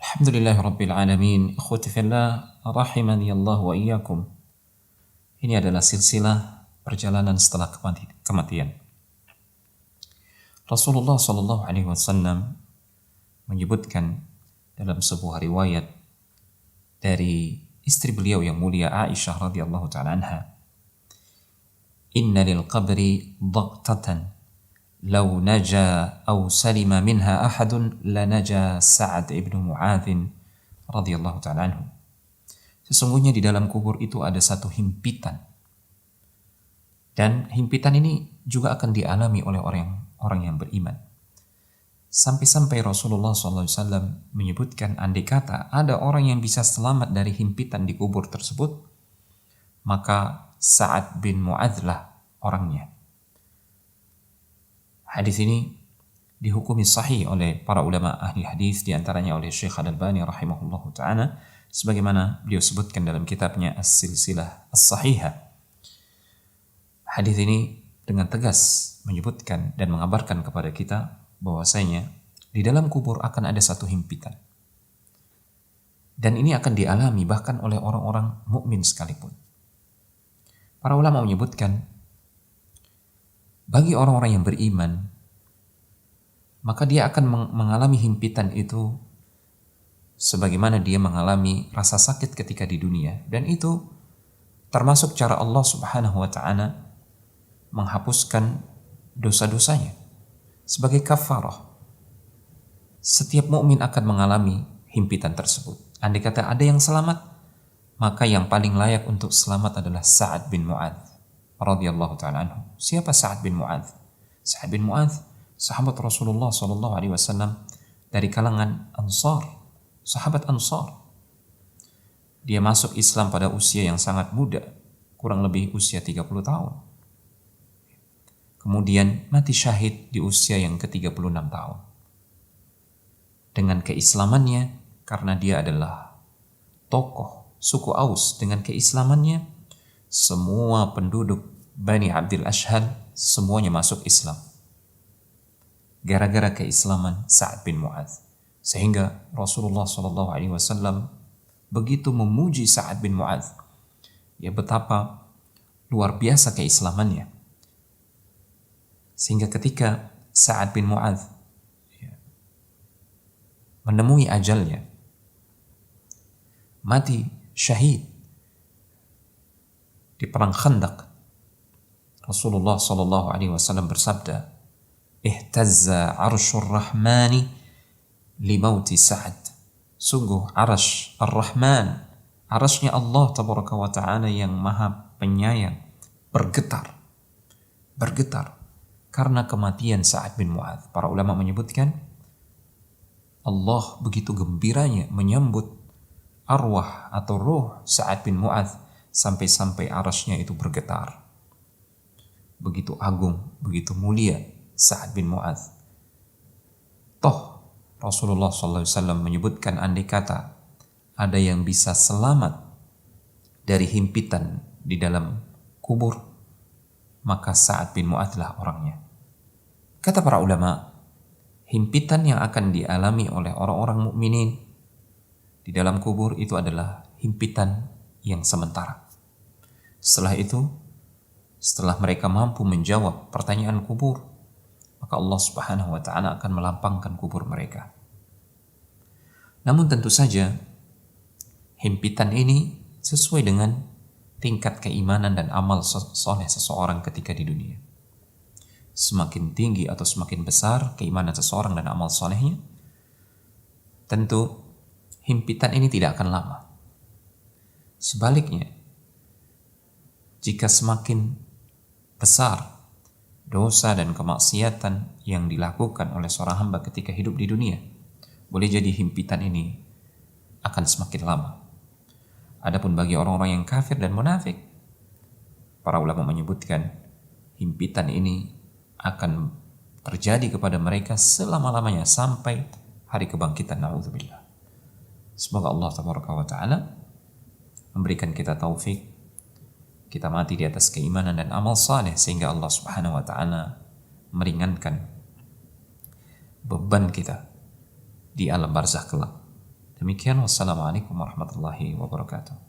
Alhamdulillahirabbil alamin. Ikhwati fillah, rahimani Allah wa iyyakum. Ini adalah silsilah perjalanan setelah kematian. Rasulullah sallallahu alaihi wasallam menyebutkan dalam sebuah riwayat dari istri beliau yang mulia Aisyah radhiyallahu taala anha, "Inna lil qabri dhaqtatan law naja aw salima minha ahadun lanaja Sa'ad ibn Mu'adz radhiyallahu ta'ala anhu." Sesungguhnya di dalam kubur itu ada satu himpitan, dan himpitan ini juga akan dialami oleh orang yang beriman. Sampai-sampai Rasulullah SAW menyebutkan, andai kata ada orang yang bisa selamat dari himpitan di kubur tersebut, maka Sa'ad bin Mu'adz lah orangnya. Hadis ini dihukumi sahih oleh para ulama ahli hadis, diantaranya oleh Syekh Al-Albani rahimahullahu ta'ala, sebagaimana beliau sebutkan dalam kitabnya As-Silsilah As-Sahihah. Hadis ini dengan tegas menyebutkan dan mengabarkan kepada kita bahwasanya di dalam kubur akan ada satu himpitan. Dan ini akan dialami bahkan oleh orang-orang mukmin sekalipun. Para ulama menyebutkan, bagi orang-orang yang beriman, maka dia akan mengalami himpitan itu sebagaimana dia mengalami rasa sakit ketika di dunia. Dan itu termasuk cara Allah Subhanahu wa ta'ala menghapuskan dosa-dosanya sebagai kafarah. Setiap mukmin akan mengalami himpitan tersebut. Andai kata ada yang selamat, maka yang paling layak untuk selamat adalah Sa'ad bin Mu'adz radhiyallahu ta'ala anhu. Siapa Sa'ad bin Mu'adz? Sa'ad bin Mu'adz sahabat Rasulullah sallallahu alaihi wasallam dari kalangan Ansar, sahabat Ansar. Dia masuk Islam pada usia yang sangat muda, kurang lebih usia 30 tahun. Kemudian mati syahid di usia yang ke-36 tahun. Dengan keislamannya, karena dia adalah tokoh suku Aus, dengan keislamannya semua penduduk Bani Abdul Ashhal semuanya masuk Islam. Gara-gara keislaman Sa'ad bin Mu'adz. Sehingga Rasulullah SAW begitu memuji Sa'ad bin Mu'adz. Ya, betapa luar biasa keislamannya. Sehingga ketika Sa'ad bin Mu'adz menemui ajalnya, mati syahid di perang Khandaq, Rasulullah SAW bersabda, "Ihtazza arsyur rahmani li mauti Sa'ad." Sungguh arasy ar-Rahman, arasy-Nya Allah tabaraka wa ta'ala yang maha penyayang, bergetar karena kematian Sa'ad bin Mu'adz. Para ulama menyebutkan Allah begitu gembiranya menyambut arwah atau ruh Sa'ad bin Mu'adz sampai-sampai arasy-Nya itu bergetar. Begitu agung, begitu mulia Sa'ad bin Mu'adz. Toh Rasulullah SAW menyebutkan, andai kata ada yang bisa selamat dari himpitan di dalam kubur, maka Sa'ad bin Mu'adz lah orangnya. Kata para ulama, himpitan yang akan dialami oleh orang-orang mukminin di dalam kubur itu adalah himpitan yang sementara. Setelah itu, setelah mereka mampu menjawab pertanyaan kubur, maka Allah Subhanahu wa ta'ala akan melampangkan kubur mereka. Namun tentu saja himpitan ini sesuai dengan tingkat keimanan dan amal soleh seseorang ketika di dunia. Semakin tinggi atau semakin besar keimanan seseorang dan amal solehnya, tentu himpitan ini tidak akan lama. Sebaliknya, jika semakin besar dosa dan kemaksiatan yang dilakukan oleh seorang hamba ketika hidup di dunia, boleh jadi himpitan ini akan semakin lama. Adapun bagi orang-orang yang kafir dan munafik, para ulama menyebutkan himpitan ini akan terjadi kepada mereka selama-lamanya sampai hari kebangkitan. Na'udzubillah. Semoga Allah tabaraka wa ta'ala memberikan kita taufik, kita mati di atas keimanan dan amal saleh, sehingga Allah Subhanahu wa ta'ala meringankan beban kita di alam barzakh kelak. Demikian, wassalamualaikum warahmatullahi wabarakatuh.